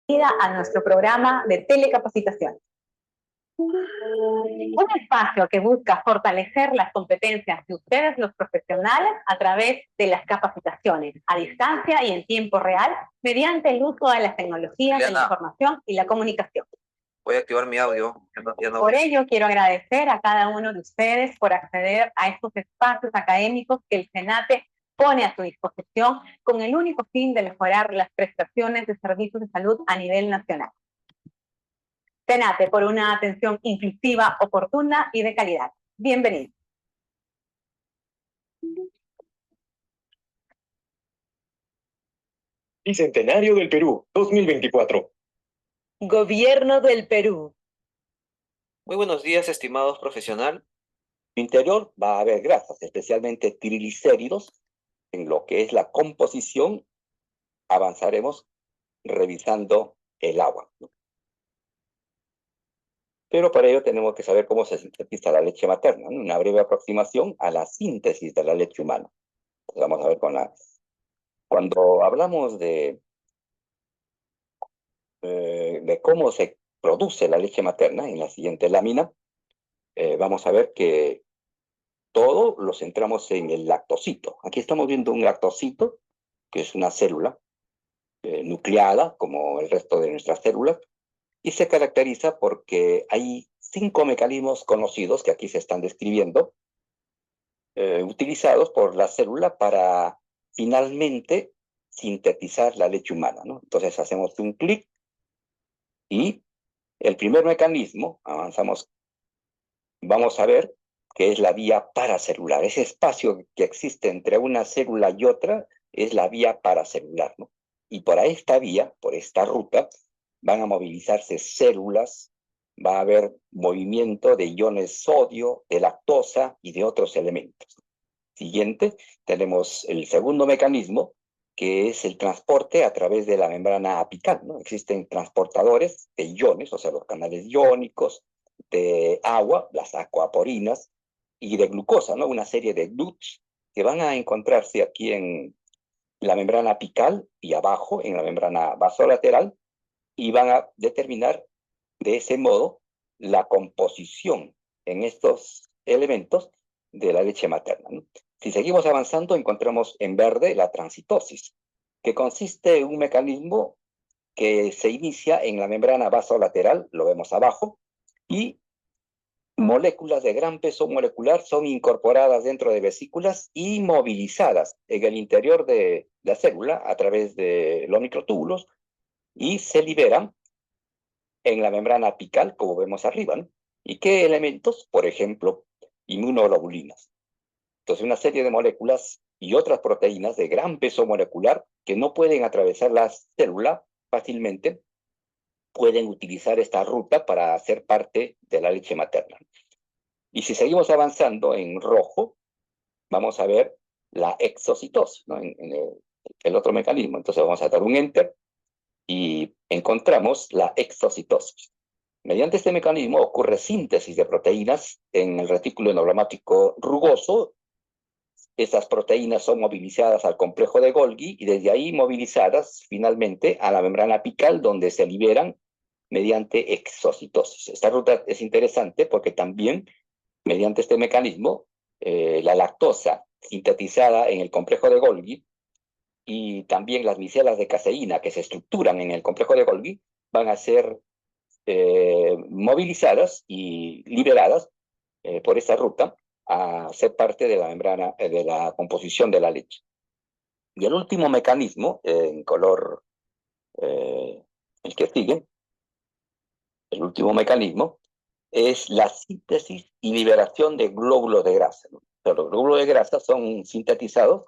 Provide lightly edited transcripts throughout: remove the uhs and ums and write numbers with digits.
A nuestro programa de telecapacitación. Un espacio que busca fortalecer las competencias de ustedes, los profesionales, a través de las capacitaciones a distancia y en tiempo real, mediante el uso de las tecnologías de la información y la comunicación. Voy a activar mi audio. Por ello, quiero agradecer a cada uno de ustedes por acceder a estos espacios académicos que el SENATE pone a su disposición con el único fin de mejorar las prestaciones de servicios de salud a nivel nacional. SENATE, por una atención inclusiva, oportuna y de calidad. Bienvenido. Bicentenario del Perú, 2024. Gobierno del Perú. Muy buenos días, estimados profesional. En su interior va a haber grasas, especialmente triglicéridos. En lo que es la composición, avanzaremos revisando el agua, ¿no? Pero para ello tenemos que saber cómo se sintetiza la leche materna, ¿no? Una breve aproximación a la síntesis de la leche humana. Pues vamos a ver cuando hablamos de cómo se produce la leche materna, en la siguiente lámina, vamos a ver que todo lo centramos en el lactocito. Aquí estamos viendo un lactocito, que es una célula nucleada, como el resto de nuestras células, y se caracteriza porque hay 5 mecanismos conocidos que aquí se están describiendo, utilizados por la célula para finalmente sintetizar la leche humana, ¿no? Entonces hacemos un clic y el primer mecanismo, avanzamos, vamos a ver que es la vía paracelular. Ese espacio que existe entre una célula y otra es la vía paracelular, ¿no? Y por esta vía, por esta ruta, van a movilizarse células, va a haber movimiento de iones sodio, de lactosa y de otros elementos. Siguiente, tenemos el segundo mecanismo, que es el transporte a través de la membrana apical, ¿no? Existen transportadores de iones, o sea, los canales iónicos, de agua, las acuaporinas, y de glucosa, ¿no? Una serie de GLUTs que van a encontrarse aquí en la membrana apical y abajo en la membrana basolateral, y van a determinar de ese modo la composición en estos elementos de la leche materna, ¿no? Si seguimos avanzando, encontramos en verde la transitosis, que consiste en un mecanismo que se inicia en la membrana basolateral, lo vemos abajo, y moléculas de gran peso molecular son incorporadas dentro de vesículas y movilizadas en el interior de la célula a través de los microtúbulos y se liberan en la membrana apical, como vemos arriba, ¿no? ¿Y qué elementos? Por ejemplo, inmunoglobulinas. Entonces, una serie de moléculas y otras proteínas de gran peso molecular que no pueden atravesar la célula fácilmente, pueden utilizar esta ruta para hacer parte de la leche materna. Y si seguimos avanzando en rojo, vamos a ver la exocitosis, ¿no? En el otro mecanismo. Entonces vamos a dar un enter y encontramos la exocitosis. Mediante este mecanismo ocurre síntesis de proteínas en el retículo endoplasmático rugoso. Estas proteínas son movilizadas al complejo de Golgi y desde ahí movilizadas finalmente a la membrana apical, donde se liberan mediante exocitosis. Esta ruta es interesante porque también mediante este mecanismo la lactosa sintetizada en el complejo de Golgi y también las micelas de caseína que se estructuran en el complejo de Golgi van a ser movilizadas y liberadas por esta ruta a ser parte de la membrana, de la composición de la leche. Y el último mecanismo, en color, el que sigue, el último mecanismo, es la síntesis y liberación de glóbulos de grasa, ¿no? O sea, los glóbulos de grasa son sintetizados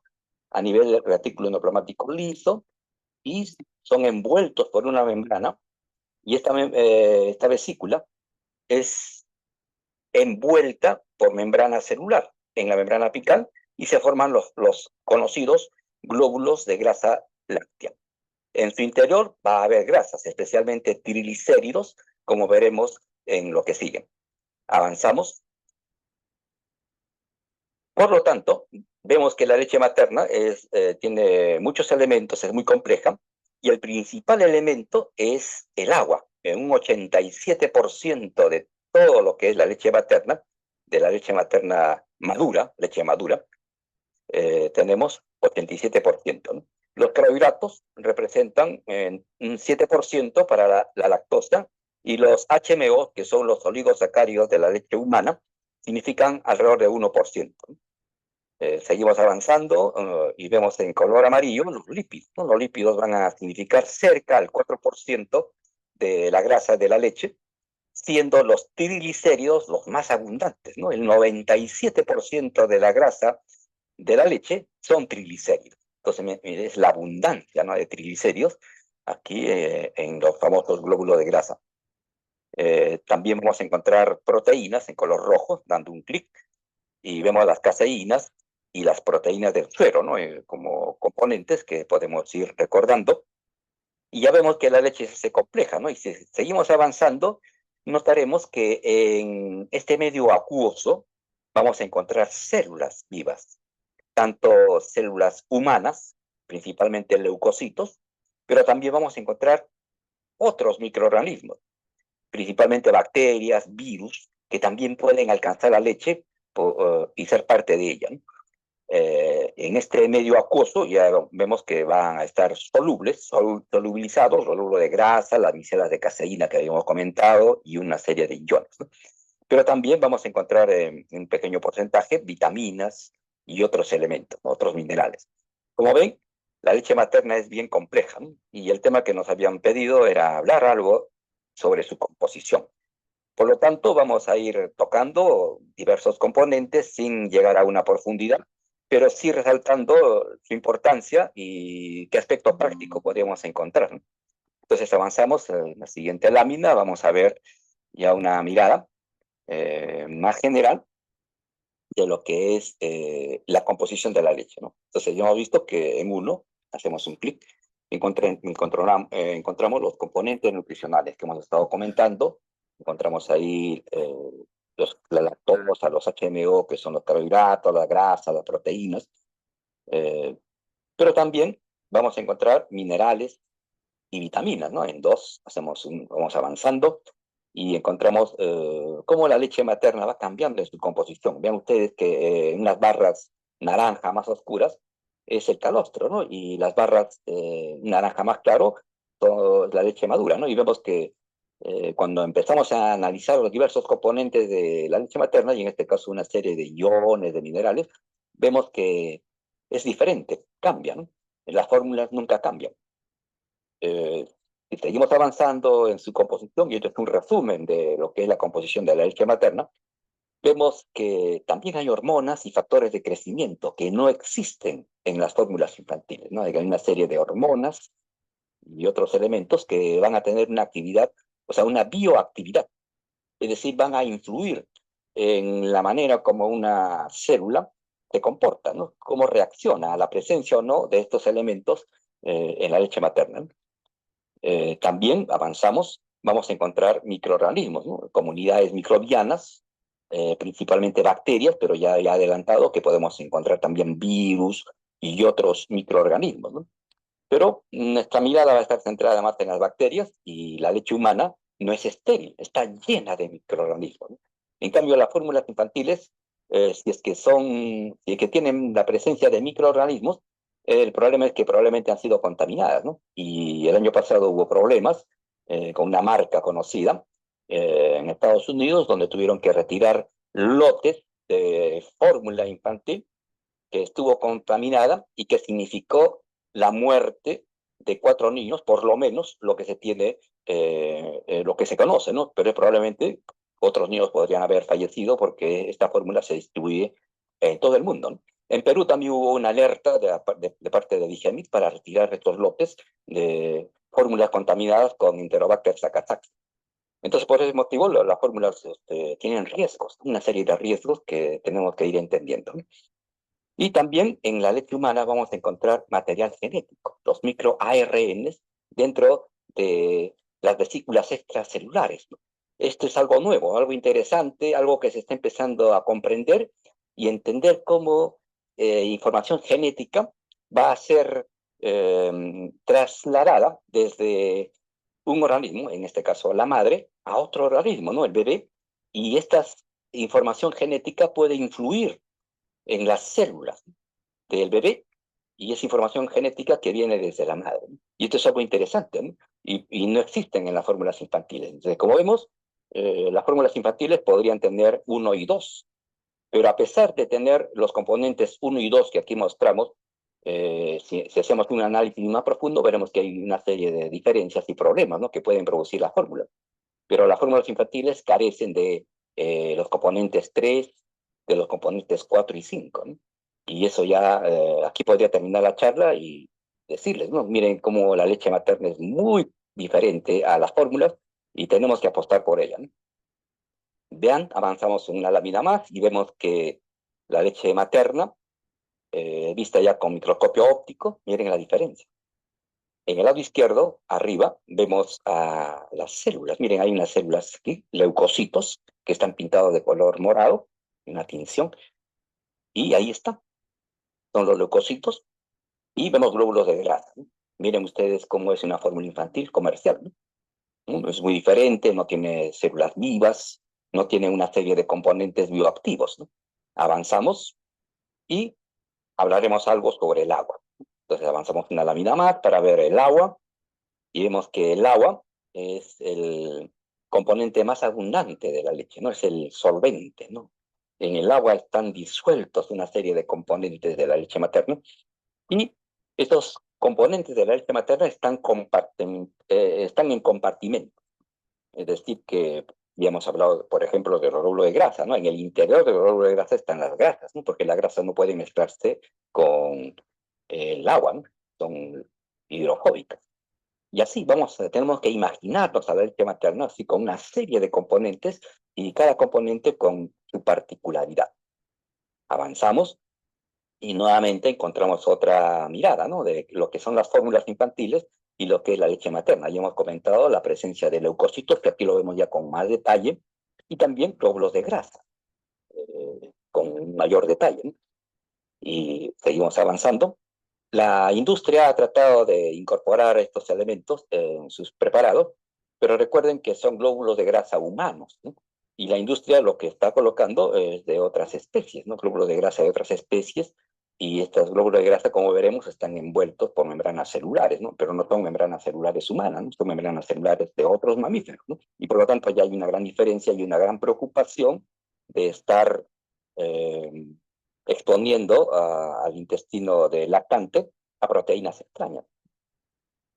a nivel del retículo endoplasmático liso y son envueltos por una membrana, y esta vesícula es envuelta por membrana celular en la membrana apical y se forman los conocidos glóbulos de grasa láctea. En su interior va a haber grasas, especialmente triglicéridos, como veremos en lo que sigue. Avanzamos. Por lo tanto, vemos que la leche materna tiene muchos elementos, es muy compleja, Y el principal elemento es el agua. En un 87% de todo lo que es la leche materna, de la leche materna madura, tenemos 87%, ¿no? Los carbohidratos representan un 7% para la lactosa y los HMO, que son los oligosacáridos de la leche humana, significan alrededor de 1%, ¿no? Seguimos avanzando y vemos en color amarillo los lípidos, ¿no? Los lípidos van a significar cerca al 4% de la grasa de la leche, siendo los triglicéridos los más abundantes, ¿no? El 97% de la grasa de la leche son triglicéridos. Entonces, es la abundancia, ¿no?, de triglicéridos aquí en los famosos glóbulos de grasa. También vamos a encontrar proteínas en color rojo, dando un clic, y vemos las caseínas y las proteínas del suero, ¿no?, como componentes que podemos ir recordando. Y ya vemos que la leche se compleja, ¿no? Y si seguimos avanzando, notaremos que en este medio acuoso vamos a encontrar células vivas, tanto células humanas, principalmente leucocitos, pero también vamos a encontrar otros microorganismos, principalmente bacterias, virus, que también pueden alcanzar la leche y ser parte de ella, ¿no? En este medio acuoso ya vemos que van a estar solubilizados, soluble de grasa, las micelas de caseína que habíamos comentado y una serie de iones, ¿no? Pero también vamos a encontrar en un pequeño porcentaje vitaminas y otros elementos, ¿no?, otros minerales. Como ven, la leche materna es bien compleja, ¿no? Y el tema que nos habían pedido era hablar algo sobre su composición. Por lo tanto, vamos a ir tocando diversos componentes sin llegar a una profundidad, pero sí resaltando su importancia y qué aspecto práctico podríamos encontrar, ¿no? Entonces avanzamos en la siguiente lámina, vamos a ver ya una mirada más general de lo que es la composición de la leche, ¿no? Entonces ya hemos visto que en uno hacemos un clic, encontramos los componentes nutricionales que hemos estado comentando, encontramos ahí la lactosa, los HMO, que son los carbohidratos, la grasa, las proteínas, pero también vamos a encontrar minerales y vitaminas, ¿no? En dos vamos avanzando y encontramos cómo la leche materna va cambiando en su composición. Vean ustedes que en unas barras naranja más oscuras es el calostro, ¿no? Y las barras naranja más claro son la leche madura, ¿no? Y vemos que cuando empezamos a analizar los diversos componentes de la leche materna, y en este caso una serie de iones, de minerales, vemos que es diferente, cambian, ¿no? Las fórmulas nunca cambian. Si seguimos avanzando en su composición, y esto es un resumen de lo que es la composición de la leche materna, vemos que también hay hormonas y factores de crecimiento que no existen en las fórmulas infantiles, ¿no? Hay una serie de hormonas y otros elementos que van a tener una actividad, o sea, una bioactividad, es decir, van a influir en la manera como una célula se comporta, ¿no? Cómo reacciona a la presencia o no de estos elementos en la leche materna, ¿no? También avanzamos, vamos a encontrar microorganismos, ¿no?, comunidades microbianas, principalmente bacterias, pero ya he adelantado que podemos encontrar también virus y otros microorganismos, ¿no? Pero nuestra mirada va a estar centrada más en las bacterias y la leche humana no es estéril, está llena de microorganismos, ¿no? En cambio, las fórmulas infantiles, si es que tienen la presencia de microorganismos, el problema es que probablemente han sido contaminadas, ¿no? Y el año pasado hubo problemas con una marca conocida en Estados Unidos, donde tuvieron que retirar lotes de fórmula infantil que estuvo contaminada y que significó la muerte de 4 niños, por lo menos lo que se tiene, lo que se conoce, ¿no? Pero probablemente otros niños podrían haber fallecido porque esta fórmula se distribuye en todo el mundo, ¿no? En Perú también hubo una alerta de parte de Digemit para retirar estos lotes de fórmulas contaminadas con Enterobacter sacasax. Entonces, por ese motivo, las fórmulas tienen riesgos, una serie de riesgos que tenemos que ir entendiendo, ¿no? Y también en la leche humana vamos a encontrar material genético, los microARNs dentro de las vesículas extracelulares, ¿no? Esto es algo nuevo, algo interesante, algo que se está empezando a comprender y entender cómo información genética va a ser trasladada desde un organismo, en este caso la madre, a otro organismo, ¿no? El bebé, y esta información genética puede influir en las células del bebé, y es información genética que viene desde la madre, ¿no? Y esto es algo interesante, ¿no? Y no existen en las fórmulas infantiles. Entonces, como vemos, las fórmulas infantiles podrían tener uno y 2, pero a pesar de tener los componentes uno y 2 que aquí mostramos, si hacemos un análisis más profundo, veremos que hay una serie de diferencias y problemas, ¿no?, que pueden producir las fórmulas. Pero las fórmulas infantiles carecen de los componentes 3, de los componentes 4 y 5, ¿no? Y eso ya, aquí podría terminar la charla y decirles, ¿no? Miren cómo la leche materna es muy diferente a las fórmulas y tenemos que apostar por ella, ¿no? Vean, avanzamos una lámina más y vemos que la leche materna, vista ya con microscopio óptico, miren la diferencia. En el lado izquierdo, arriba, vemos a las células. Miren, hay unas células aquí, leucocitos, que están pintados de color morado, una tinción, y ahí está, son los leucocitos, y vemos glóbulos de grasa, ¿no? Miren ustedes cómo es una fórmula infantil comercial, ¿no? Es muy diferente, no tiene células vivas, no tiene una serie de componentes bioactivos, ¿no? Avanzamos y hablaremos algo sobre el agua. Entonces avanzamos una lámina más para ver el agua, y vemos que el agua es el componente más abundante de la leche, ¿no? Es el solvente, ¿no? En el agua están disueltos una serie de componentes de la leche materna, y estos componentes de la leche materna están en compartimentos. Es decir, que ya hemos hablado, por ejemplo, del glóbulo de grasa, ¿no? En el interior del glóbulo de grasa están las grasas, ¿no? Porque la grasa no puede mezclarse con el agua, ¿no? Son hidrofóbicas. Y así tenemos que imaginarnos a la leche materna así con una serie de componentes y cada componente con su particularidad. Avanzamos y nuevamente encontramos otra mirada, ¿no?, de lo que son las fórmulas infantiles y lo que es la leche materna. Ya hemos comentado la presencia de leucocitos, que aquí lo vemos ya con más detalle, y también glóbulos de grasa, con mayor detalle, ¿no? Y seguimos avanzando. La industria ha tratado de incorporar estos elementos en sus preparados, pero recuerden que son glóbulos de grasa humanos, ¿no? Y la industria lo que está colocando es de otras especies, ¿no? Glóbulos de grasa de otras especies, y estos glóbulos de grasa, como veremos, están envueltos por membranas celulares, ¿no? Pero no son membranas celulares humanas, ¿no? Son membranas celulares de otros mamíferos, ¿no? Y por lo tanto ya hay una gran diferencia y una gran preocupación de estar exponiendo al intestino del lactante a proteínas extrañas.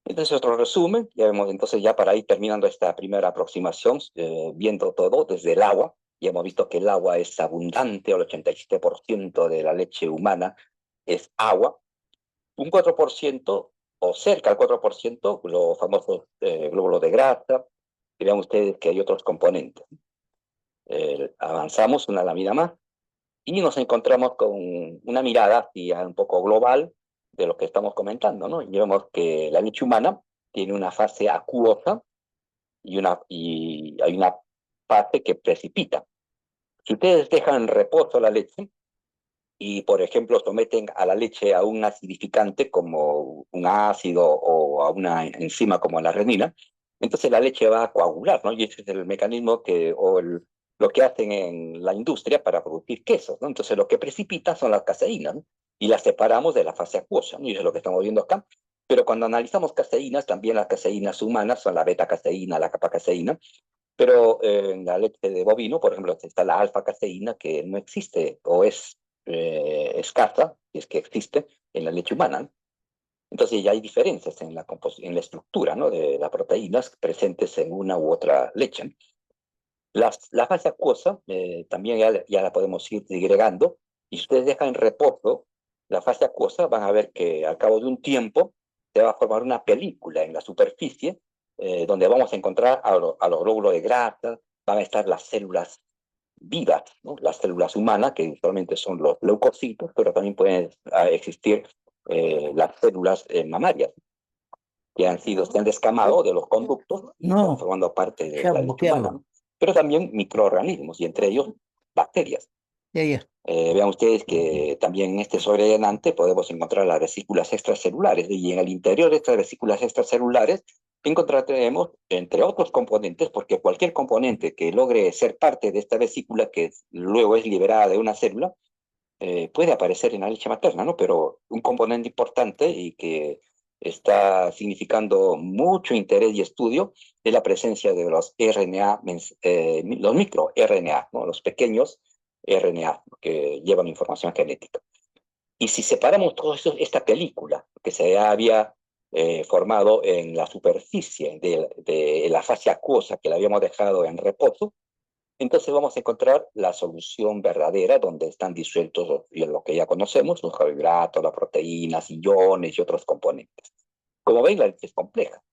Entonces, otro resumen, ya vemos entonces, ya para ir terminando esta primera aproximación, viendo todo desde el agua, ya hemos visto que el agua es abundante, el 87% de la leche humana es agua, un 4% o cerca al 4%, los famosos glóbulos de grasa, y vean ustedes que hay otros componentes. Avanzamos una lámina más, y nos encontramos con una mirada así un poco global de lo que estamos comentando, ¿no? Y vemos que la leche humana tiene una fase acuosa y hay una fase que precipita. Si ustedes dejan en reposo la leche y, por ejemplo, someten a la leche a un acidificante como un ácido o a una enzima como la renina, entonces la leche va a coagular, ¿no? Y ese es el mecanismo lo que hacen en la industria para producir quesos, ¿no? Entonces lo que precipita son las caseínas, ¿no? Y las separamos de la fase acuosa, ¿no? Y eso es lo que estamos viendo acá. Pero cuando analizamos caseínas, también las caseínas humanas son la beta-caseína, la kappa-caseína, pero en la leche de bovino, por ejemplo, está la alfa-caseína, que no existe o es escasa, si es que existe, en la leche humana, ¿no? Entonces ya hay diferencias en la estructura, ¿no?, de las proteínas presentes en una u otra leche, ¿no? La fase acuosa también ya la podemos ir digregando, y si ustedes dejan en reposo la fase acuosa, van a ver que al cabo de un tiempo se va a formar una película en la superficie, donde vamos a encontrar a los glóbulos de grasa, van a estar las células vivas, ¿no?, las células humanas, que usualmente son los leucocitos, pero también pueden existir las células mamarias, se han descamado de los conductos y están formando parte de la leche humana, ¿no? Pero también microorganismos, y entre ellos bacterias. Ya. Vean ustedes que también en este sobre adelante podemos encontrar las vesículas extracelulares y en el interior de estas vesículas extracelulares encontraremos, entre otros componentes, porque cualquier componente que logre ser parte de esta vesícula, que luego es liberada de una célula, puede aparecer en la leche materna, ¿no? Pero un componente importante y que está significando mucho interés y estudio es la presencia de los RNA, los microRNA, ¿no? Los pequeños RNA que llevan información genética. Y si separamos todo eso, esta película que se había formado en la superficie de la fase acuosa que la habíamos dejado en reposo, entonces vamos a encontrar la solución verdadera donde están disueltos lo que ya conocemos, los carbohidratos, las proteínas, iones y otros componentes. Como ven, la leche es compleja.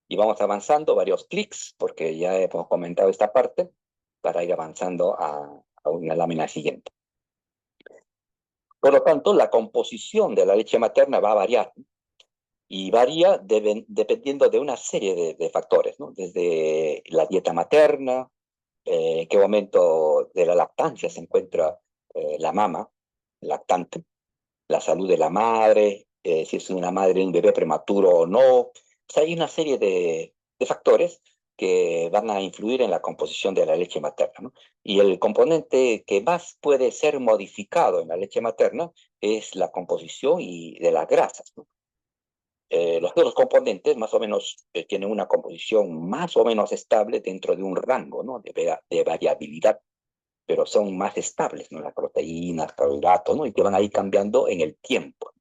Y vamos avanzando varios clics, porque ya hemos comentado esta parte, para ir avanzando a una lámina siguiente. Por lo tanto, la composición de la leche materna va a variar. Y varía dependiendo de una serie de factores, ¿no? Desde la dieta materna, en qué momento de la lactancia se encuentra la mama lactante, la salud de la madre, si es una madre, un bebé prematuro o no. O sea, hay una serie de factores que van a influir en la composición de la leche materna, ¿no? Y el componente que más puede ser modificado en la leche materna es la composición de las grasas, ¿no? Los otros componentes más o menos tienen una composición más o menos estable dentro de un rango, ¿no? de variabilidad, pero son más estables, ¿no? Las proteínas, carbohidratos, ¿no? Y que van a ir cambiando en el tiempo.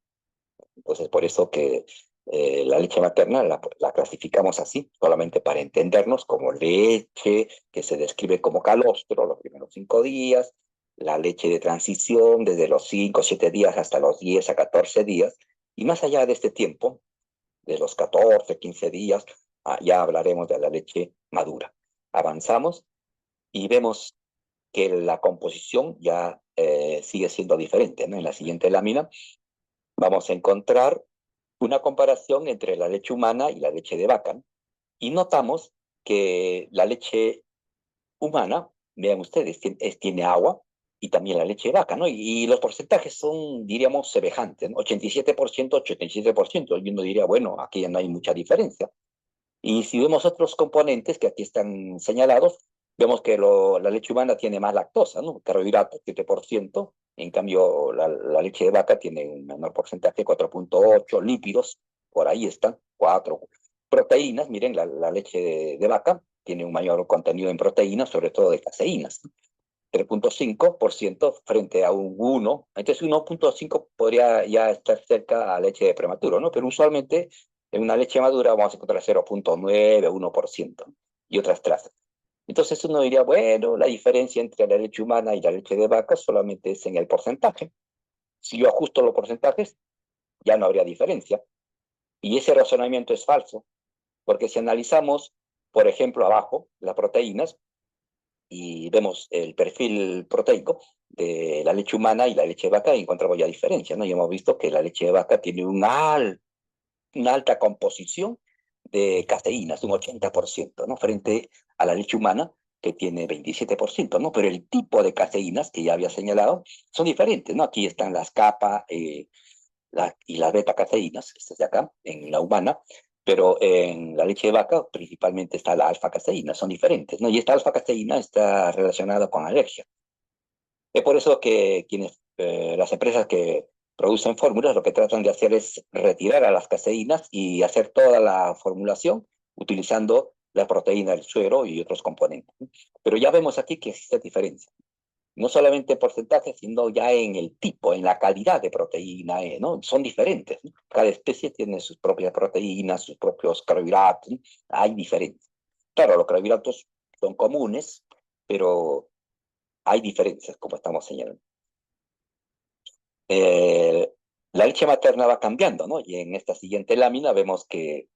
Entonces, por eso que la leche materna la clasificamos así, solamente para entendernos, como leche, que se describe como calostro los primeros 5 días, la leche de transición desde los 5 o 7 días hasta los 10 a 14 días, y más allá de este tiempo, de los 14, 15 días, ya hablaremos de la leche madura. Avanzamos y vemos que la composición ya sigue siendo diferente, ¿no? En la siguiente lámina vamos a encontrar una comparación entre la leche humana y la leche de vaca, ¿no? Y notamos que la leche humana, vean ustedes, tiene agua y también la leche de vaca, ¿no? Y los porcentajes son, diríamos, semejantes, ¿no? 87%, 87%. Y uno diría, bueno, aquí ya no hay mucha diferencia. Y si vemos otros componentes que aquí están señalados, vemos que la leche humana tiene más lactosa, ¿no? Carbohidratos, 7%. En cambio, la leche de vaca tiene un menor porcentaje, 4.8, lípidos, por ahí están, 4. Proteínas, miren, la leche de vaca tiene un mayor contenido en proteínas, sobre todo de caseínas, ¿no? 3.5% frente a un 1. Entonces 1.5 podría ya estar cerca a leche de prematuro, ¿no? Pero usualmente en una leche madura vamos a encontrar 0.9, 1% y otras trazas. Entonces uno diría, bueno, la diferencia entre la leche humana y la leche de vaca solamente es en el porcentaje. Si yo ajusto los porcentajes, ya no habría diferencia. Y ese razonamiento es falso, porque si analizamos, por ejemplo, abajo, las proteínas, y vemos el perfil proteico de la leche humana y la leche de vaca y encontramos ya diferencias, ¿no? Y hemos visto que la leche de vaca tiene una alta composición de caseínas, un 80%, ¿no? Frente a la leche humana, que tiene 27%, ¿no? Pero el tipo de caseínas que ya había señalado son diferentes, ¿no? Aquí están las kappa y las beta caseínas, estas de acá, en la humana, pero en la leche de vaca principalmente está la alfa caseína, son diferentes, ¿no? Y esta alfa caseína está relacionada con alergia. Es por eso que las empresas que producen fórmulas lo que tratan de hacer es retirar a las caseínas y hacer toda la formulación utilizando la proteína del suero y otros componentes. Pero ya vemos aquí que existe diferencia. No solamente en porcentaje, sino ya en el tipo, en la calidad de proteína, ¿no? Son diferentes, ¿no? Cada especie tiene sus propias proteínas, sus propios carbohidratos, ¿no? Hay diferencias. Claro, los carbohidratos son comunes, pero hay diferencias, como estamos señalando. La leche materna va cambiando, ¿no? Y en esta siguiente lámina vemos que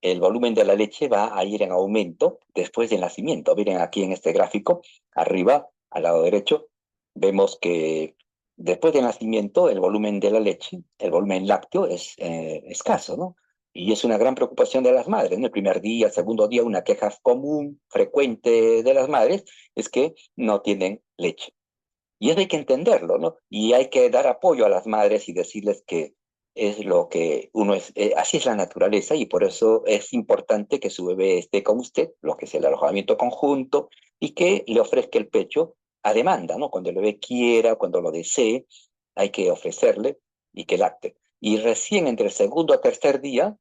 el volumen de la leche va a ir en aumento después del nacimiento. Miren aquí en este gráfico, arriba, al lado derecho, vemos que después del nacimiento el volumen de la leche, el volumen lácteo es escaso, ¿no? Y es una gran preocupación de las madres, ¿no? El primer día, el segundo día, una queja común, frecuente de las madres, es que no tienen leche. Y eso hay que entenderlo, ¿no? Y hay que dar apoyo a las madres y decirles que es lo que uno es, así es la naturaleza y por eso es importante que su bebé esté con usted, lo que es el alojamiento conjunto, y que le ofrezca el pecho a demanda, ¿no? Cuando el bebé quiera, cuando lo desee, hay que ofrecerle y que lacte. Y recién entre el segundo a tercer día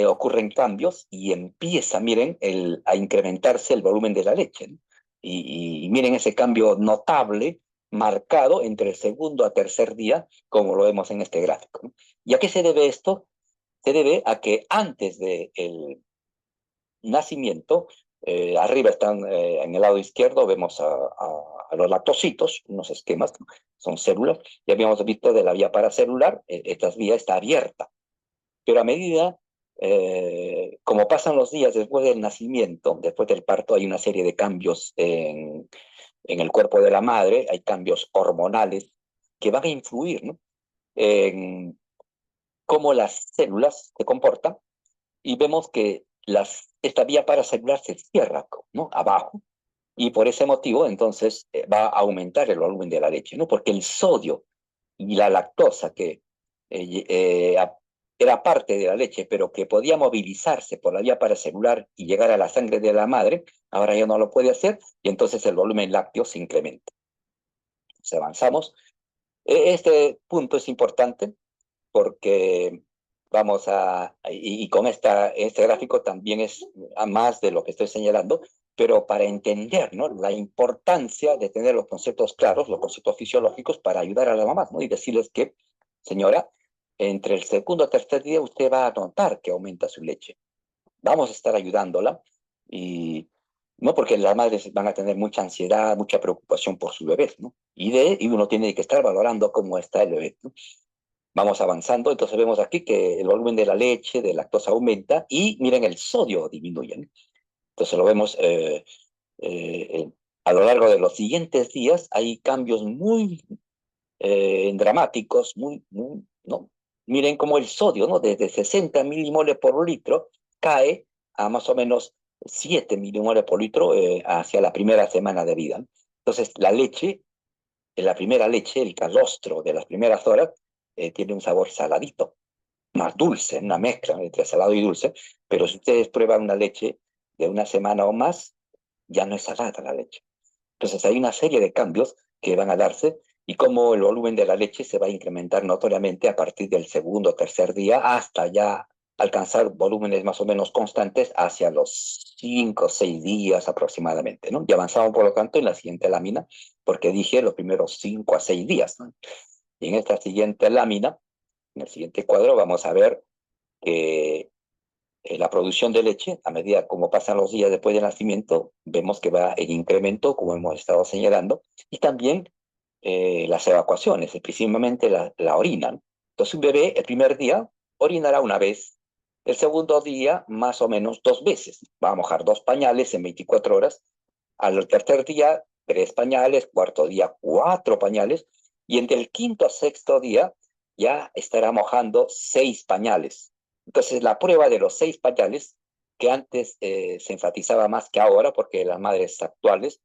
ocurren cambios y empieza, miren, a incrementarse el volumen de la leche, ¿no? Y miren ese cambio notable, marcado entre el segundo a tercer día, como lo vemos en este gráfico, ¿no? ¿Y a qué se debe esto? Se debe a que antes del nacimiento, arriba están, en el lado izquierdo, vemos a los lactocitos, unos esquemas, ¿no? Son células. Ya habíamos visto de la vía paracelular, esta vía está abierta. Pero a medida, como pasan los días después del nacimiento, después del parto, hay una serie de cambios en el cuerpo de la madre, hay cambios hormonales que van a influir, ¿no? En cómo las células se comportan y vemos que esta vía paracelular se cierra, ¿no? Abajo. Y por ese motivo, entonces, va a aumentar el volumen de la leche, ¿no? Porque el sodio y la lactosa, que era parte de la leche, pero que podía movilizarse por la vía paracelular y llegar a la sangre de la madre, ahora ya no lo puede hacer, y entonces el volumen lácteo se incrementa. Entonces avanzamos. Este punto es importante porque vamos y con este gráfico también es a más de lo que estoy señalando, pero para entender, ¿no? La importancia de tener los conceptos claros, los conceptos fisiológicos, para ayudar a la mamá, ¿no? Y decirles que, señora, entre el segundo y tercer día usted va a notar que aumenta su leche. Vamos a estar ayudándola y no porque las madres van a tener mucha ansiedad, mucha preocupación por su bebé, ¿no? Y uno tiene que estar valorando cómo está el bebé, ¿no? Vamos avanzando, entonces vemos aquí que el volumen de la leche, de lactosa aumenta y miren el sodio disminuye, ¿no? Entonces lo vemos a lo largo de los siguientes días, hay cambios muy dramáticos, ¿no? Miren cómo el sodio, ¿no? Desde 60 milimoles por litro cae a más o menos 7 milimoles por litro hacia la primera semana de vida, ¿no? Entonces la leche, la primera leche, el calostro de las primeras horas, tiene un sabor saladito, más dulce, una mezcla entre salado y dulce, pero si ustedes prueban una leche de una semana o más, ya no es salada la leche. Entonces hay una serie de cambios que van a darse y cómo el volumen de la leche se va a incrementar notoriamente a partir del segundo o tercer día hasta ya alcanzar volúmenes más o menos constantes hacia los 5 o 6 días aproximadamente, ¿no? Y avanzamos, por lo tanto, en la siguiente lámina, porque dije los primeros 5 a 6 días, ¿no? Y en esta siguiente lámina, en el siguiente cuadro, vamos a ver que la producción de leche, a medida como pasan los días después del nacimiento, vemos que va en incremento, como hemos estado señalando, y también las evacuaciones, principalmente la orina, ¿no? Entonces un bebé el primer día orinará una vez, el segundo día más o menos 2 veces, va a mojar 2 pañales en 24 horas, al tercer día 3 pañales, cuarto día 4 pañales, y entre el quinto a sexto día ya estará mojando 6 pañales. Entonces, la prueba de los 6 pañales, que antes se enfatizaba más que ahora, porque las madres actuales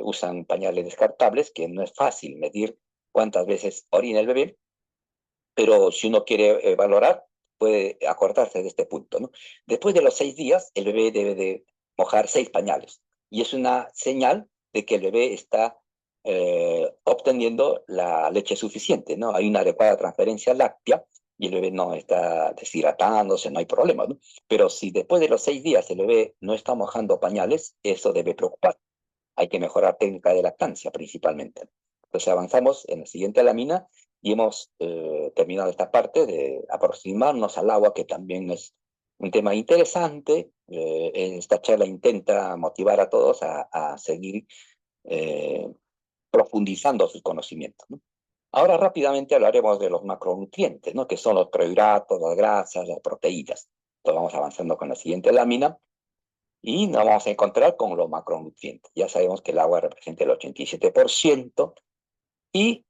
usan pañales descartables, que no es fácil medir cuántas veces orina el bebé, pero si uno quiere valorar, puede acordarse de este punto, ¿no? Después de los 6 días, el bebé debe de mojar 6 pañales, y es una señal de que el bebé está obteniendo la leche suficiente, ¿no? Hay una adecuada transferencia láctea, y el bebé no está deshidratándose, no hay problema, ¿no? Pero si después de los 6 días el bebé no está mojando pañales, eso debe preocupar. Hay que mejorar técnica de lactancia principalmente. Entonces avanzamos en la siguiente lámina y hemos terminado esta parte de aproximarnos al agua, que también es un tema interesante. Esta charla intenta motivar a todos a seguir eh, profundizando sus conocimientos, ¿no? Ahora rápidamente hablaremos de los macronutrientes, ¿no? Que son los carbohidratos, las grasas, las proteínas. Entonces vamos avanzando con la siguiente lámina y nos vamos a encontrar con los macronutrientes. Ya sabemos que el agua representa el 87% y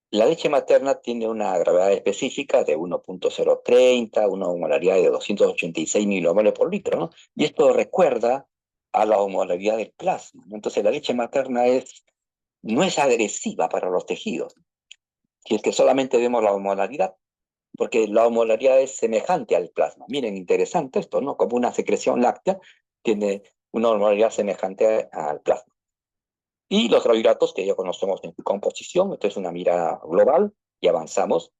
la leche materna tiene una gravedad específica de 1.030, una osmolaridad de 286 milimoles por litro, ¿no? Y esto recuerda a la osmolaridad del plasma, ¿no? Entonces la leche materna es no es agresiva para los tejidos, si es que solamente vemos la osmolaridad, porque la osmolaridad es semejante al plasma. Miren, interesante esto, ¿no? Como una secreción láctea tiene una osmolaridad semejante al plasma. Y los carbohidratos que ya conocemos en su composición, esto es una mirada global y avanzamos.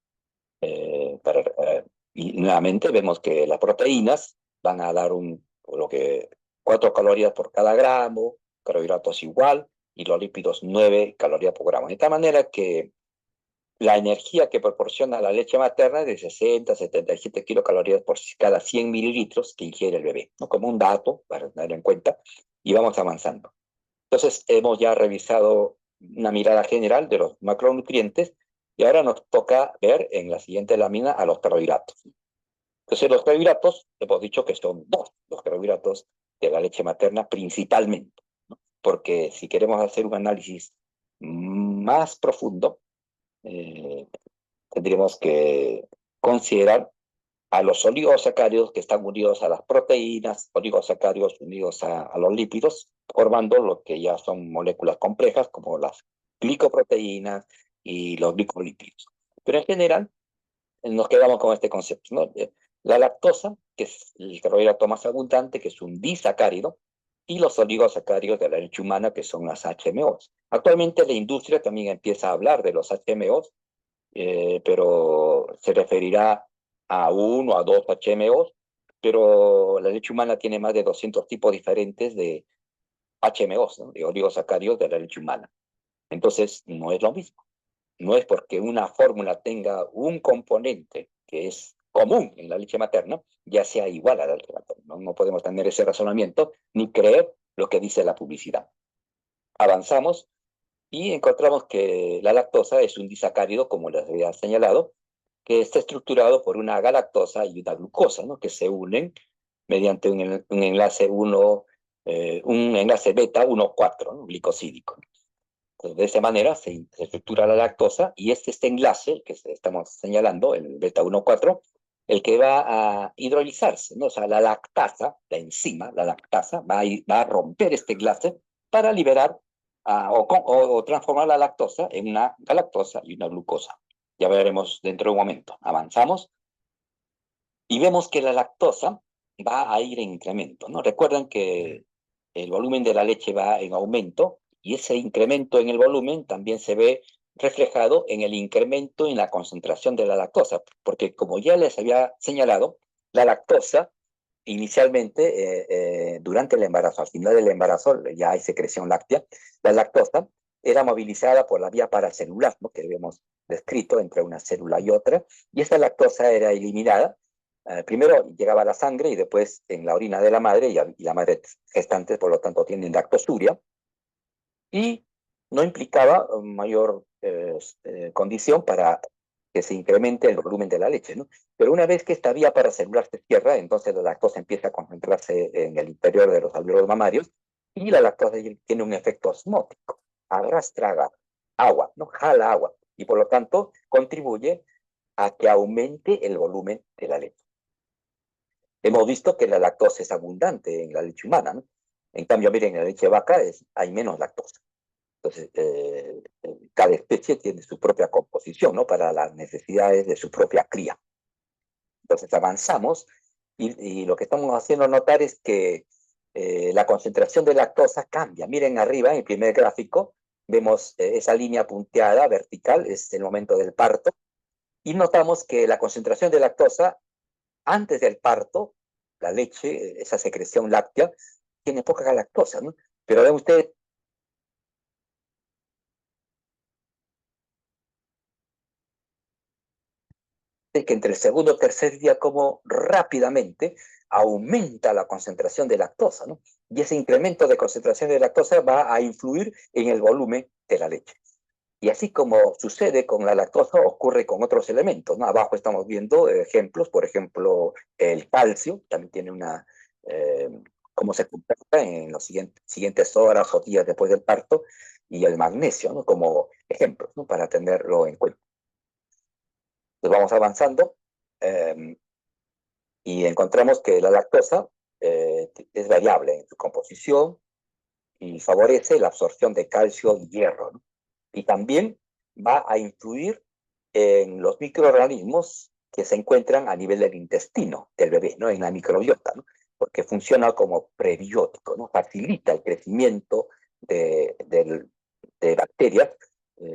Y nuevamente vemos que las proteínas van a dar lo que 4 calorías por cada gramo, carbohidratos igual, y los lípidos 9 calorías por gramo. De tal manera que la energía que proporciona la leche materna es de 60 a 77 kilocalorías por cada 100 mililitros que ingiere el bebé, ¿no? Como un dato para tener en cuenta, y vamos avanzando. Entonces, hemos ya revisado una mirada general de los macronutrientes y ahora nos toca ver en la siguiente lámina a los carbohidratos. Entonces, los carbohidratos, hemos dicho que son dos los carbohidratos de la leche materna principalmente, ¿no? Porque si queremos hacer un análisis más profundo, tendríamos que considerar a los oligosacáridos que están unidos a las proteínas, oligosacáridos unidos a los lípidos, formando lo que ya son moléculas complejas como las glicoproteínas y los glicolípidos. Pero en general nos quedamos con este concepto, ¿no? La lactosa, que es el carbohidrato más abundante, que es un disacárido, y los oligosacáridos de la leche humana, que son las HMOs. Actualmente la industria también empieza a hablar de los HMOs, pero se referirá a 1 o a 2 HMOs, pero la leche humana tiene más de 200 tipos diferentes de HMOs, ¿no? De oligosacáridos de la leche humana. Entonces, no es lo mismo. No es porque una fórmula tenga un componente que es común en la leche materna, ya sea igual a la leche materna. No, no podemos tener ese razonamiento ni creer lo que dice la publicidad. Avanzamos y encontramos que la lactosa es un disacárido, como les había señalado, que está estructurado por una galactosa y una glucosa, ¿no? Que se unen mediante un enlace un enlace beta 1,4, ¿no? Glicosídico. Entonces, de esa manera se estructura la lactosa y este enlace, el que estamos señalando, el beta 1,4, el que va a hidrolizarse, ¿no? O sea, la lactasa, la enzima, la lactasa, va a romper este enlace para liberar o transformar la lactosa en una galactosa y una glucosa. Ya veremos dentro de un momento. Avanzamos y vemos que la lactosa va a ir en incremento, ¿no? Recuerdan que el volumen de la leche va en aumento y ese incremento en el volumen también se ve reflejado en el incremento en la concentración de la lactosa, porque como ya les había señalado, la lactosa inicialmente, durante el embarazo, al final del embarazo, ya hay secreción láctea, la lactosa era movilizada por la vía paracelular, ¿no? Que habíamos descrito entre una célula y otra, y esta lactosa era eliminada. Primero llegaba a la sangre y después en la orina de la madre, y la madre gestante, por lo tanto, tiene lactosuria, y no implicaba mayor condición para que se incremente el volumen de la leche, ¿no? Pero una vez que esta vía paracelular se cierra, entonces la lactosa empieza a concentrarse en el interior de los alvéolos mamarios y la lactosa tiene un efecto osmótico, arrastra agua, ¿no? Jala agua y por lo tanto contribuye a que aumente el volumen de la leche. Hemos visto que la lactosa es abundante en la leche humana, ¿no? En cambio, miren, en la leche de vaca hay menos lactosa. Entonces, cada especie tiene su propia composición, ¿no? Para las necesidades de su propia cría. Entonces, avanzamos y lo que estamos haciendo notar es que la concentración de lactosa cambia. Miren arriba, en el primer gráfico, vemos esa línea punteada vertical, es el momento del parto, y notamos que la concentración de lactosa antes del parto, la leche, esa secreción láctea, tiene poca lactosa, ¿no? Pero ven ustedes que entre el segundo y tercer día, como rápidamente aumenta la concentración de lactosa, ¿no? Y ese incremento de concentración de lactosa va a influir en el volumen de la leche. Y así como sucede con la lactosa, ocurre con otros elementos, ¿no? Abajo estamos viendo ejemplos, por ejemplo, el calcio, también tiene cómo se comporta en las siguientes horas o días después del parto, y el magnesio, ¿no? Como ejemplos, ¿no? Para tenerlo en cuenta. Entonces vamos avanzando y encontramos que la lactosa es variable en su composición y favorece la absorción de calcio y hierro, ¿no? Y también va a influir en los microorganismos que se encuentran a nivel del intestino del bebé, ¿no? En la microbiota, ¿no? Porque funciona como prebiótico, ¿no? Facilita el crecimiento de bacterias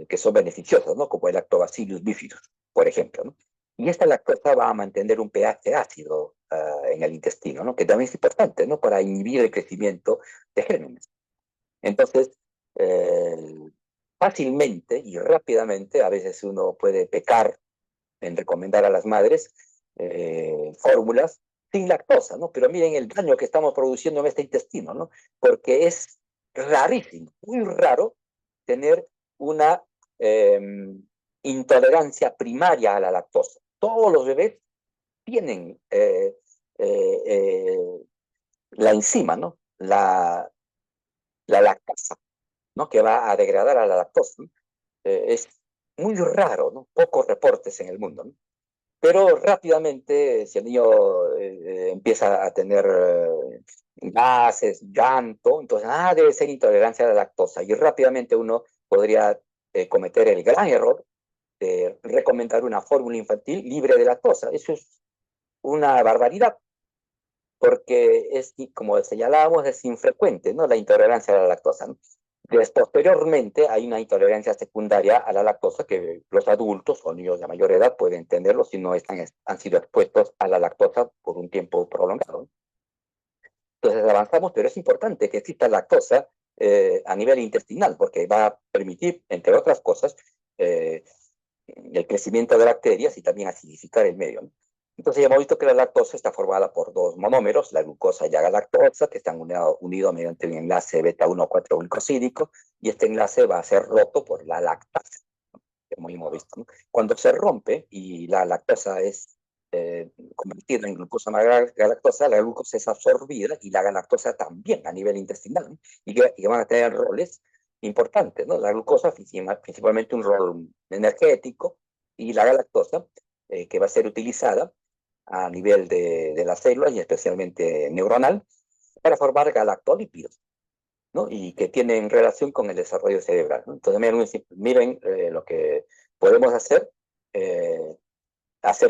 que son beneficiosas, ¿no? Como el Lactobacillus bifidus, por ejemplo, ¿no? Y esta lactosa va a mantener un pH ácido en el intestino, ¿no? Que también es importante, ¿no? Para inhibir el crecimiento de gérmenes. Entonces, eh, fácilmente y rápidamente, a veces uno puede pecar en recomendar a las madres fórmulas sin lactosa, ¿no? Pero miren el daño que estamos produciendo en este intestino, ¿no? Porque es rarísimo, muy raro tener una eh, intolerancia primaria a la lactosa. Todos los bebés tienen la enzima, ¿no? La lactasa, ¿no? Que va a degradar a la lactosa, ¿no? Es muy raro, ¿no? Pocos reportes en el mundo, ¿no? Pero rápidamente, si el niño empieza a tener gases, llanto, entonces, debe ser intolerancia a la lactosa. Y rápidamente uno podría cometer el gran error de recomendar una fórmula infantil libre de lactosa. Eso es una barbaridad, porque es, como señalábamos, es infrecuente, ¿no? La intolerancia a la lactosa, ¿no? Posteriormente hay una intolerancia secundaria a la lactosa que los adultos o niños de mayor edad pueden tenerlo si no han sido expuestos a la lactosa por un tiempo prolongado. Entonces avanzamos, pero es importante que exista lactosa a nivel intestinal porque va a permitir, entre otras cosas, el crecimiento de bacterias y también acidificar el medio, ¿no? Entonces ya hemos visto que la lactosa está formada por dos monómeros, la glucosa y la galactosa, que están unidos mediante un enlace beta-1,4 glucosídico, y este enlace va a ser roto por la lactasa, como hemos visto, ¿no? Cuando se rompe y la lactosa es convertida en glucosa más galactosa, la glucosa es absorbida y la galactosa también a nivel intestinal, ¿no? Y que van a tener roles importantes, ¿no? La glucosa principalmente un rol energético y la galactosa que va a ser utilizada a nivel de las células y especialmente neuronal para formar galactolípidos, ¿no? Y que tienen relación con el desarrollo cerebral, ¿no? Entonces, miren lo que podemos hacer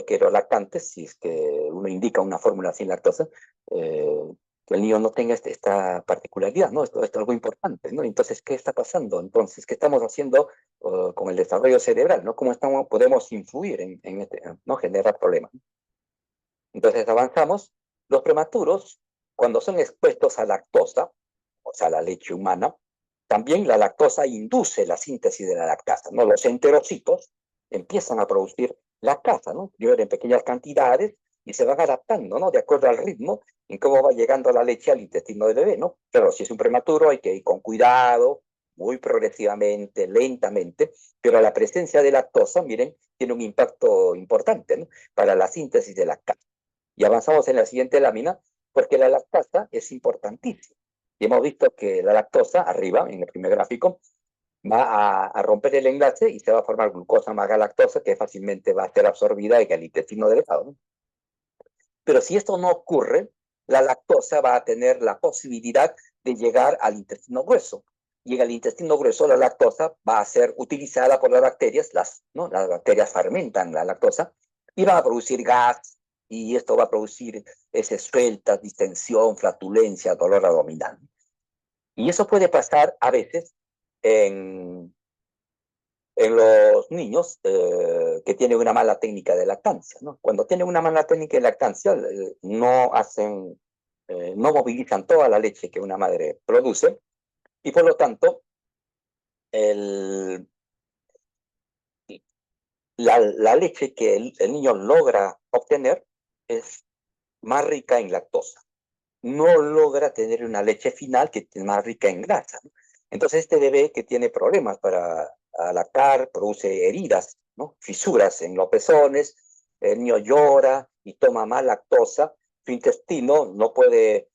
que los lactantes, si es que uno indica una fórmula sin lactosa, que el niño no tenga esta particularidad, ¿no? Esto es algo importante, ¿no? Entonces, ¿qué está pasando? Entonces, ¿qué estamos haciendo con el desarrollo cerebral, ¿no? ¿Cómo podemos influir no generar problemas? Entonces, avanzamos. Los prematuros, cuando son expuestos a lactosa, o sea, la leche humana, también la lactosa induce la síntesis de la lactasa, ¿no? Los enterocitos empiezan a producir lactasa, ¿no? Primero en pequeñas cantidades y se van adaptando, ¿no? De acuerdo al ritmo en cómo va llegando la leche al intestino del bebé, ¿no? Claro, si es un prematuro hay que ir con cuidado, muy progresivamente, lentamente, pero la presencia de lactosa, miren, tiene un impacto importante, ¿no? Para la síntesis de lactasa. Y avanzamos en la siguiente lámina, porque la lactasa es importantísima. Y hemos visto que la lactosa, arriba, en el primer gráfico, va a romper el enlace y se va a formar glucosa más galactosa que fácilmente va a ser absorbida en el intestino delgado, ¿no? Pero si esto no ocurre, la lactosa va a tener la posibilidad de llegar al intestino grueso. Y en el intestino grueso la lactosa va a ser utilizada por las bacterias, ¿no? Las bacterias fermentan la lactosa y van a producir gas, y esto va a producir heces sueltas, distensión, flatulencia, dolor abdominal. Y eso puede pasar a veces en, en los niños que tienen una mala técnica de lactancia, ¿no? Cuando tienen una mala técnica de lactancia, no movilizan toda la leche que una madre produce y por lo tanto el, la leche que el niño logra obtener es más rica en lactosa. No logra tener una leche final que es más rica en grasa, ¿no? Entonces este bebé que tiene problemas para lactar produce heridas, ¿no? Fisuras en los pezones, el niño llora y toma más lactosa, su intestino no puede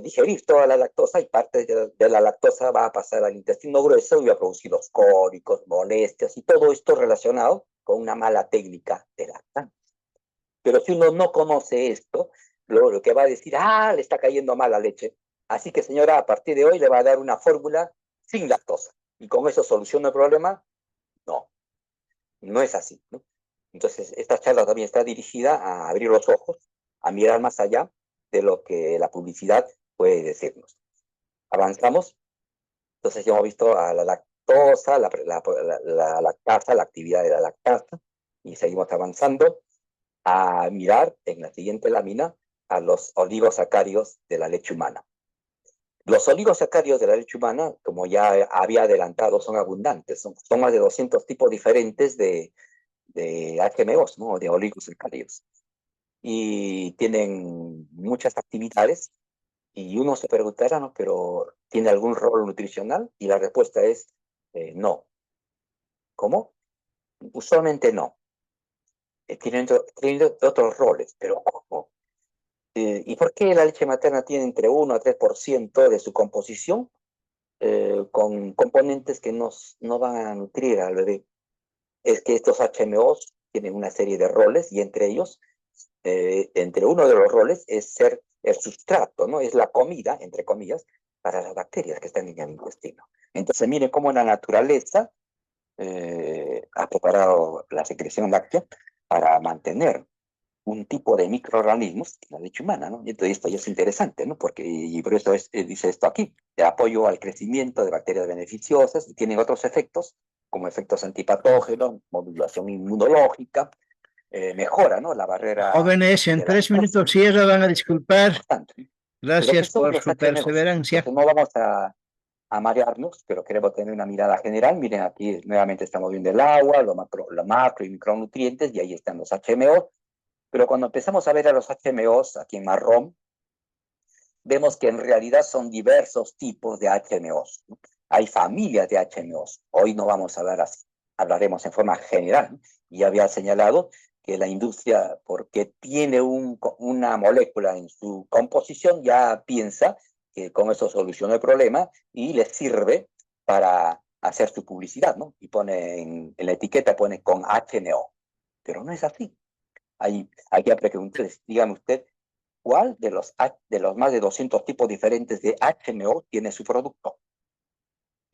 digerir toda la lactosa y parte de la lactosa va a pasar al intestino grueso y va a producir los cólicos, molestias y todo esto relacionado con una mala técnica de lactancia. Pero si uno no conoce esto, lo que va a decir, le está cayendo mal la leche. Así que, señora, a partir de hoy le va a dar una fórmula sin lactosa. y con eso soluciono el problema. No, no es así, ¿no? Entonces, esta charla también está dirigida a abrir los ojos, a mirar más allá de lo que la publicidad puede decirnos. Avanzamos. Entonces, ya hemos visto a la lactosa, la lactasa, la actividad de la lactasa, y seguimos avanzando a mirar en la siguiente lámina a los oligosacáridos de la leche humana. Los oligosacáridos de la leche humana, como ya había adelantado, son abundantes, son más de 200 tipos diferentes de HMOs, ¿no? De oligosacáridos. Y tienen muchas actividades, y uno se preguntará, ¿no? ¿Pero tiene algún rol nutricional? Y la respuesta es no. ¿Cómo? Usualmente no. Tienen otros roles, pero ¿cómo? ¿Y por qué la leche materna tiene entre 1 a 3% de su composición con componentes que no van a nutrir al bebé? Es que estos HMOs tienen una serie de roles, y entre ellos, entre uno de los roles es ser el sustrato, ¿no? Es la comida, entre comillas, para las bacterias que están en el intestino. Entonces, miren cómo la naturaleza ha preparado la secreción láctea para mantener un tipo de microorganismos en la leche humana, ¿no? Y entonces esto ya es interesante, ¿no? Porque, y por eso dice esto aquí, de apoyo al crecimiento de bacterias beneficiosas, y tienen otros efectos, como efectos antipatógenos, modulación inmunológica, mejora, ¿no? La barrera... Jóvenes, en 3 minutos cierra, van a disculpar. Bastante. ¿Pero qué Gracias son por los su HMOs? perseverancia. Entonces no vamos a marearnos, pero queremos tener una mirada general. Miren, aquí nuevamente estamos viendo el agua, los macro y micronutrientes, y ahí están los HMOs. Pero cuando empezamos a ver a los HMOs aquí en marrón, vemos que en realidad son diversos tipos de HMOs, ¿no? Hay familias de HMOs. Hoy no vamos a hablar así, hablaremos en forma general, ¿no? Y había señalado que la industria, porque tiene una molécula en su composición, ya piensa que con eso soluciona el problema y le sirve para hacer su publicidad, ¿no? Y pone en la etiqueta, pone con HMO. Pero no es así. Hay que preguntarles, dígame usted, ¿cuál de los más de 200 tipos diferentes de HMO tiene su producto?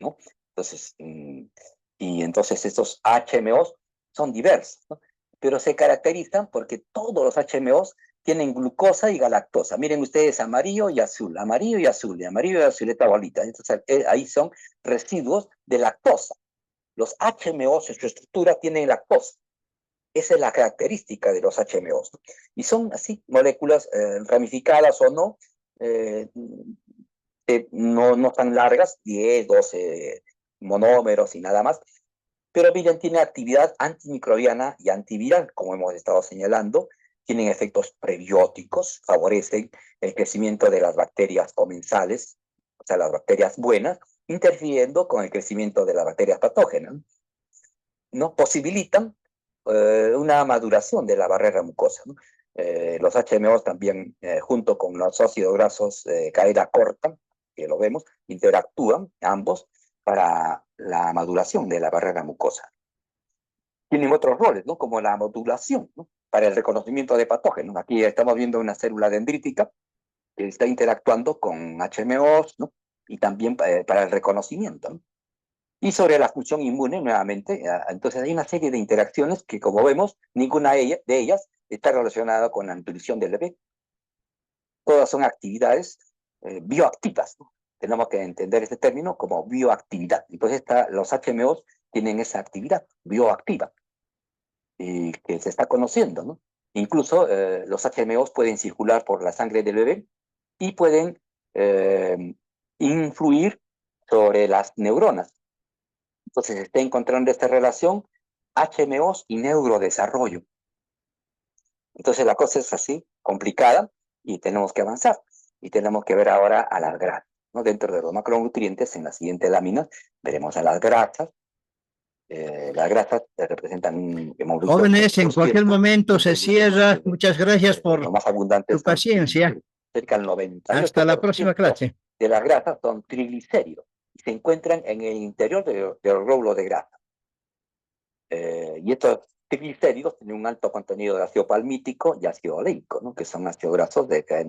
¿No? Entonces, y entonces estos HMOs son diversos, ¿no? Pero se caracterizan porque todos los HMOs tienen glucosa y galactosa. Miren ustedes, amarillo y azul, amarillo y azul, y amarillo y azul, esta bolita. Entonces, ahí son residuos de lactosa. Los HMOs en su estructura tienen lactosa. Esa es la característica de los HMOs. Y son así, moléculas ramificadas o no, no tan largas, 10, 12 monómeros y nada más. Pero miren, tiene actividad antimicrobiana y antiviral, como hemos estado señalando. Tienen efectos prebióticos, favorecen el crecimiento de las bacterias comensales, o sea, las bacterias buenas, interfiriendo con el crecimiento de las bacterias patógenas, ¿no? Posibilitan una maduración de la barrera mucosa, ¿no? Los HMOs también, junto con los ácidos grasos cadena corta, que lo vemos, interactúan ambos para la maduración de la barrera mucosa. Tienen otros roles, ¿no? Como la modulación, ¿no? Para el reconocimiento de patógenos. Aquí estamos viendo una célula dendrítica que está interactuando con HMOs, ¿no? Y también para el reconocimiento, ¿no? Y sobre la función inmune, nuevamente, entonces hay una serie de interacciones que, como vemos, ninguna de ellas está relacionada con la nutrición del bebé. Todas son actividades bioactivas, ¿no? Tenemos que entender este término como bioactividad. Entonces, los HMOs tienen esa actividad bioactiva y que se está conociendo, ¿no? Incluso los HMOs pueden circular por la sangre del bebé y pueden influir sobre las neuronas. Entonces se está encontrando esta relación HMOs y neurodesarrollo. Entonces la cosa es así, complicada, y tenemos que avanzar. Y tenemos que ver ahora a las grasas, ¿no? Dentro de los macronutrientes, en la siguiente lámina, veremos a las grasas. Las grasas representan un hemoglucos. Jóvenes, en cualquier momento se cierra. Muchas gracias por Lo más abundante su paciencia. Cerca del 98%. Hasta la próxima clase. De las grasas son triglicéridos y se encuentran en el interior del glóbulo de grasa. Y estos triglicéridos tienen un alto contenido de ácido palmítico y ácido oleico, ¿no? Que son ácidos grasos de cadena